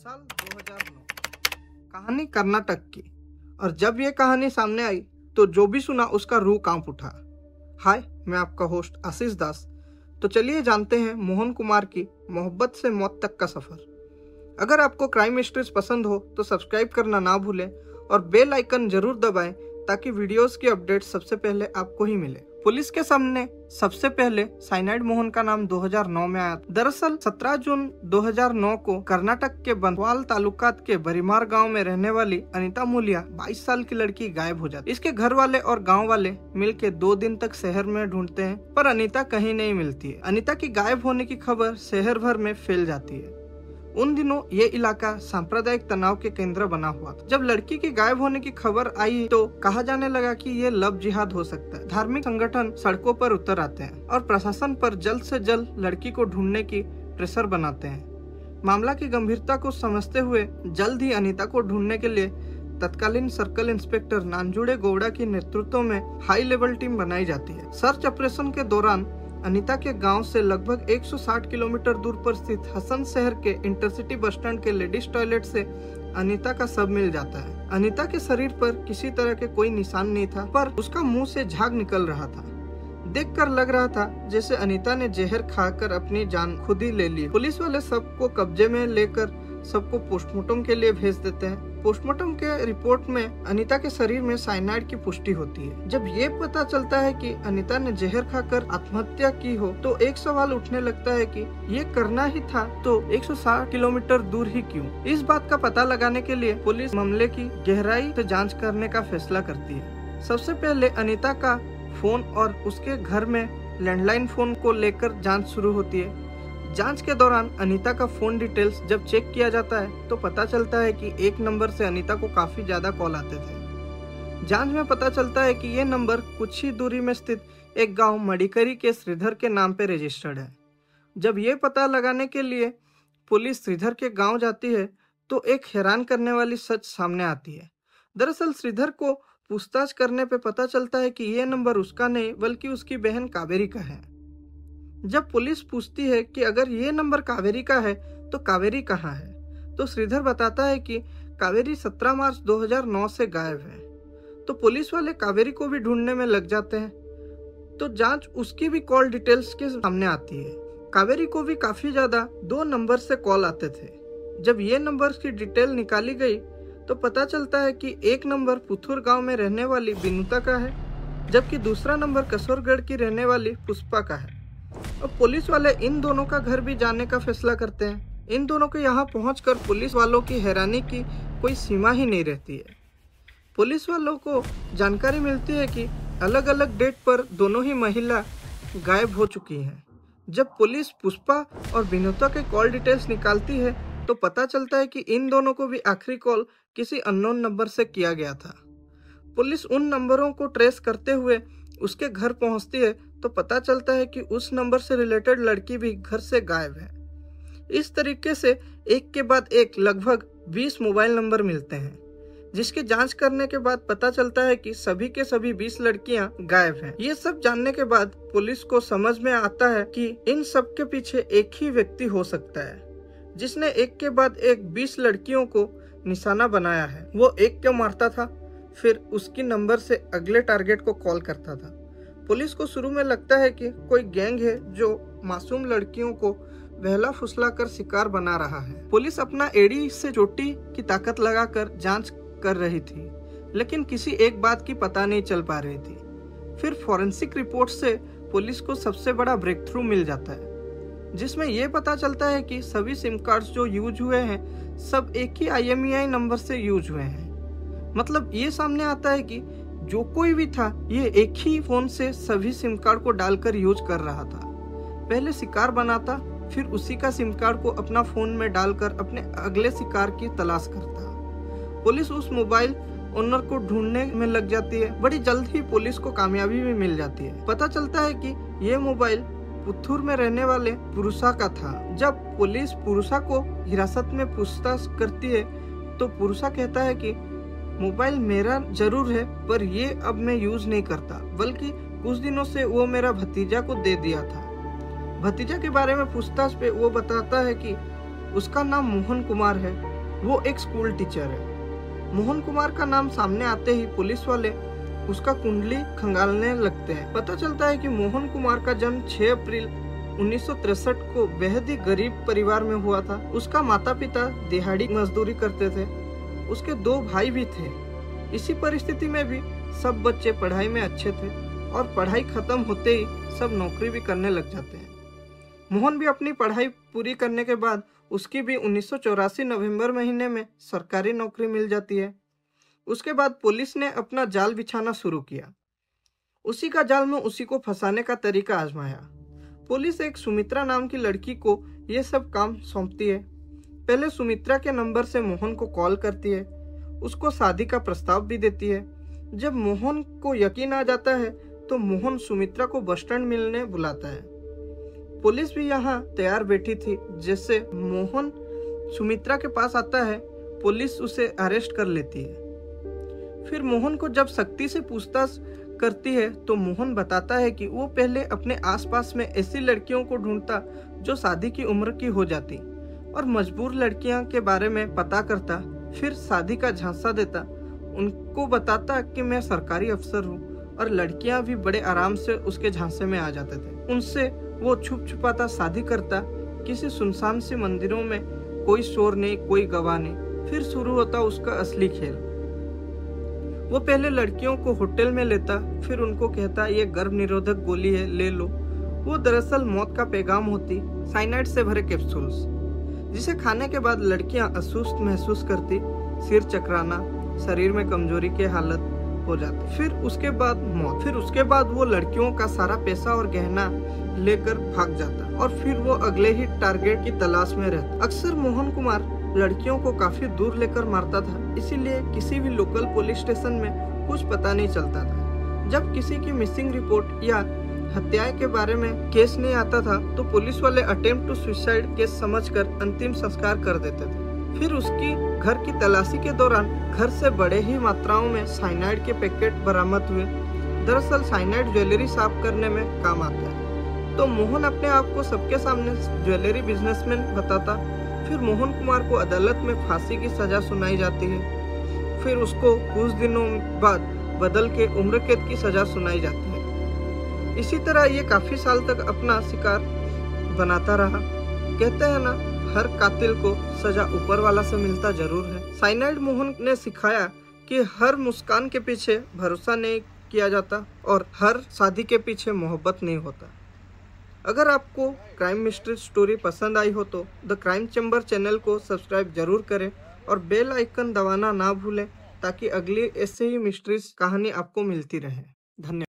साल 2009, कहानी कर्नाटक की। और जब ये कहानी सामने आई तो जो भी सुना उसका रूह कांप उठा। हाय, मैं आपका होस्ट आशीष दास। तो चलिए जानते हैं मोहन कुमार की मोहब्बत से मौत तक का सफ़र। अगर आपको क्राइम मिस्ट्रीज पसंद हो तो सब्सक्राइब करना ना भूलें और बेल आइकन जरूर दबाएं ताकि वीडियोस की अपडेट सबसे पहले आपको ही मिले। पुलिस के सामने सबसे पहले साइनाइड मोहन का नाम 2009 में आया। दरअसल 17 जून 2009 को कर्नाटक के बंधवाल तालुकात के बरीमार गांव में रहने वाली अनीता मूलिया 22 साल की लड़की गायब हो जाती है। इसके घर वाले और गांव वाले मिलकर 2 दिन तक शहर में ढूंढते हैं, पर अनीता कहीं नहीं मिलती है। अनीता की गायब होने की खबर शहर भर में फैल जाती है। उन दिनों ये इलाका सांप्रदायिक तनाव के केंद्र बना हुआ था। जब लड़की के गायब होने की खबर आई तो कहा जाने लगा कि ये लव जिहाद हो सकता है। धार्मिक संगठन सड़कों पर उतर आते हैं और प्रशासन पर जल्द से जल्द लड़की को ढूंढने की प्रेशर बनाते हैं। मामला की गंभीरता को समझते हुए जल्द ही अनीता को ढूंढने के लिए तत्कालीन सर्कल इंस्पेक्टर नांजुड़े गौड़ा की नेतृत्व में हाई लेवल टीम बनाई जाती है। सर्च ऑपरेशन के दौरान अनीता के गांव से लगभग 160 किलोमीटर दूर पर स्थित हसन शहर के इंटरसिटी बस स्टैंड के लेडीज टॉयलेट से अनीता का शव मिल जाता है। अनीता के शरीर पर किसी तरह के कोई निशान नहीं था, पर उसका मुंह से झाग निकल रहा था। देखकर लग रहा था जैसे अनीता ने जहर खाकर अपनी जान खुद ही ले ली। पुलिस वाले सबको कब्जे में लेकर सबको पोस्टमार्टम के लिए भेज देते हैं। पोस्टमार्टम के रिपोर्ट में अनीता के शरीर में साइनाइड की पुष्टि होती है। जब ये पता चलता है कि अनीता ने जहर खाकर आत्महत्या की हो तो एक सवाल उठने लगता है कि ये करना ही था तो 160 किलोमीटर दूर ही क्यों? इस बात का पता लगाने के लिए पुलिस मामले की गहराई से जांच करने का फैसला करती है। सबसे पहले अनीता का फोन और उसके घर में लैंडलाइन फोन को लेकर जांच शुरू होती है। जांच के दौरान अनीता का फोन डिटेल्स जब चेक किया जाता है तो पता चलता है कि एक नंबर से अनीता को काफी ज्यादा कॉल आते थे। जांच में पता चलता है कि ये नंबर कुछ ही दूरी में स्थित एक गांव मडिकरी के श्रीधर के नाम पे रजिस्टर्ड है। जब ये पता लगाने के लिए पुलिस श्रीधर के गांव जाती है तो एक हैरान करने वाली सच सामने आती है। दरअसल श्रीधर को पूछताछ करने पे पता चलता है कि ये नंबर उसका नहीं बल्कि उसकी बहन कावेरी का है। जब पुलिस पूछती है कि अगर ये नंबर कावेरी का है तो कावेरी कहाँ है, तो श्रीधर बताता है कि कावेरी 17 मार्च 2009 से गायब है। तो पुलिस वाले कावेरी को भी ढूंढने में लग जाते हैं। तो जांच उसकी भी कॉल डिटेल्स के सामने आती है। कावेरी को भी काफी ज्यादा 2 नंबर से कॉल आते थे। जब ये नंबर की डिटेल निकाली गई तो पता चलता है कि एक नंबर पुथुर गाँव में रहने वाली बिनुता का है, जबकि दूसरा नंबर कसौरगढ़ की रहने वाली पुष्पा का है। और पुलिस वाले इन दोनों का घर भी जानने का फैसला करते हैं। इन दोनों के यहाँ पहुंचकर पुलिस वालों की हैरानी की कोई सीमा ही नहीं रहती है। पुलिस वालों को जानकारी मिलती है कि अलग अलग डेट पर दोनों ही महिला गायब हो चुकी हैं। जब पुलिस पुष्पा और विनुता के कॉल डिटेल्स निकालती है तो पता चलता है कि इन दोनों को भी आखिरी कॉल किसी अननोन नंबर से किया गया था। पुलिस उन नंबरों को ट्रेस करते हुए उसके घर पहुंचती है तो पता चलता है कि उस नंबर से रिलेटेड लड़की भी घर से गायब है। इस तरीके से एक के बाद एक लगभग 20 मोबाइल नंबर मिलते हैं, जिसकी जांच करने के बाद पता चलता है कि सभी के सभी 20 लड़कियां गायब हैं। ये सब जानने के बाद पुलिस को समझ में आता है कि इन सब के पीछे एक ही व्यक्ति हो सकता है जिसने एक के बाद एक 20 लड़कियों को निशाना बनाया है। वो एक को मारता था, फिर उसकी नंबर से अगले टारगेट को कॉल करता था। पुलिस को शुरू में लगता है कि कोई गैंग है जो मासूम लड़कियों को बहला फुसला कर शिकार बना रहा है। पुलिस अपना एड़ी से चोटी की ताकत लगाकर जांच कर रही थी, लेकिन किसी एक बात की पता नहीं चल पा रही थी। फिर फॉरेंसिक रिपोर्ट से पुलिस को सबसे बड़ा ब्रेक थ्रू मिल जाता है, जिसमें यह पता चलता है कि सभी सिम कार्ड्स जो यूज हुए हैं सब एक ही IMEI नंबर से यूज हुए हैं। मतलब ये सामने आता है कि जो कोई भी था ये एक ही फोन से सभी सिम कार्ड को डालकर यूज कर रहा था। पहले शिकार बनाता, फिर उसी का सिम कार्ड को अपना फोन में डालकर अपने अगले शिकार की तलाश करता। पुलिस उस मोबाइल ओनर को ढूंढने में लग जाती है। बड़ी जल्द ही पुलिस को कामयाबी भी मिल जाती है। पता चलता है कि ये मोबाइल पुथुर में रहने वाले पुरुषा का था। जब पुलिस पुरुषा को हिरासत में पूछताछ करती है तो पुरुषा कहता है कि मोबाइल मेरा जरूर है, पर ये अब मैं यूज नहीं करता, बल्कि कुछ दिनों से वो मेरा भतीजा को दे दिया था। भतीजा के बारे में पूछताछ पे वो बताता है कि उसका नाम मोहन कुमार है वो एक स्कूल टीचर है। मोहन कुमार का नाम सामने आते ही पुलिस वाले उसका कुंडली खंगालने लगते हैं। पता चलता है कि मोहन कुमार का जन्म 6 अप्रैल 1963 को बेहद ही गरीब परिवार में हुआ था। उसका माता पिता दिहाड़ी मजदूरी करते थे। उसके 2 भाई भी थे। इसी परिस्थिति में भी सब बच्चे पढ़ाई में अच्छे थे और पढ़ाई खत्म होते ही सब नौकरी भी करने लग जाते हैं। मोहन भी अपनी पढ़ाई पूरी करने के बाद उसकी भी 1984 नवंबर महीने में सरकारी नौकरी मिल जाती है। उसके बाद पुलिस ने अपना जाल बिछाना शुरू किया। उसी का जाल में उसी को फंसाने का तरीका आजमाया। पुलिस एक सुमित्रा नाम की लड़की को ये सब काम सौंपती है। पहले सुमित्रा के नंबर से मोहन को कॉल करती है, उसको शादी का प्रस्ताव भी देती है। जब मोहन को यकीन आ जाता है तो मोहन सुमित्रा को बस स्टैंड मिलने बुलाता है। पुलिस भी यहाँ तैयार बैठी थी। जैसे मोहन सुमित्रा के पास आता है, पुलिस उसे अरेस्ट कर लेती है। फिर मोहन को जब सख्ती से पूछताछ करती है तो मोहन बताता है कि वो पहले अपने आसपास में ऐसी लड़कियों को ढूंढता जो शादी की उम्र की हो जाती और मजबूर लड़कियां के बारे में पता करता, फिर शादी का झांसा देता, उनको बताता कि मैं सरकारी अफसर हूँ और लड़कियां भी बड़े आराम से उसके झांसे में आ जाते थे। उनसे वो छुप छुपाता शादी करता। किसी सुनसान सी मंदिरों में कोई शोर नहीं, कोई गवाह नहीं। फिर शुरू होता उसका असली खेल। वो पहले लड़कियों को होटल में लेता, फिर उनको कहता ये गर्भ निरोधक गोली है, ले लो। वो दरअसल मौत का पैगाम होती, साइनाइड से भरे कैप्सूल्स, जिसे खाने के बाद लड़कियां अस्वस्थ महसूस करती, सिर चकराना, शरीर में कमजोरी की हालत हो जाती। फिर उसके बाद मौत। फिर उसके बाद वो लड़कियों का सारा पैसा और गहना लेकर भाग जाता और फिर वो अगले ही टारगेट की तलाश में रहता। अक्सर मोहन कुमार लड़कियों को काफी दूर लेकर मारता था, इसीलिए किसी भी लोकल पुलिस स्टेशन में कुछ पता नहीं चलता था। जब किसी की मिसिंग रिपोर्ट या हत्या के बारे में केस नहीं आता था तो पुलिस वाले अटेम्प्ट टू सुसाइड केस समझकर अंतिम संस्कार कर देते थे। फिर उसकी घर की तलाशी के दौरान घर से बड़े ही मात्राओं में साइनाइड के पैकेट बरामद हुए। दरअसल साइनाइड ज्वेलरी साफ करने में काम आता है। तो मोहन अपने आप को सबके सामने ज्वेलरी बिजनेसमैन बताता। फिर मोहन कुमार को अदालत में फांसी की सजा सुनाई जाती है। फिर उसको कुछ दिनों बाद बदल के उम्र कैद की सजा सुनाई जाती है। इसी तरह ये काफी साल तक अपना शिकार बनाता रहा। कहते हैं ना, हर कातिल को सजा ऊपर वाला से मिलता जरूर है। साइनाइड मोहन ने सिखाया कि हर मुस्कान के पीछे भरोसा नहीं किया जाता और हर शादी के पीछे मोहब्बत नहीं होता। अगर आपको क्राइम मिस्ट्री स्टोरी पसंद आई हो तो द क्राइम चैम्बर चैनल को सब्सक्राइब जरूर करें और बेल आइकन दबाना ना भूलें ताकि अगली ऐसे ही मिस्ट्रीज कहानी आपको मिलती रहे। धन्यवाद।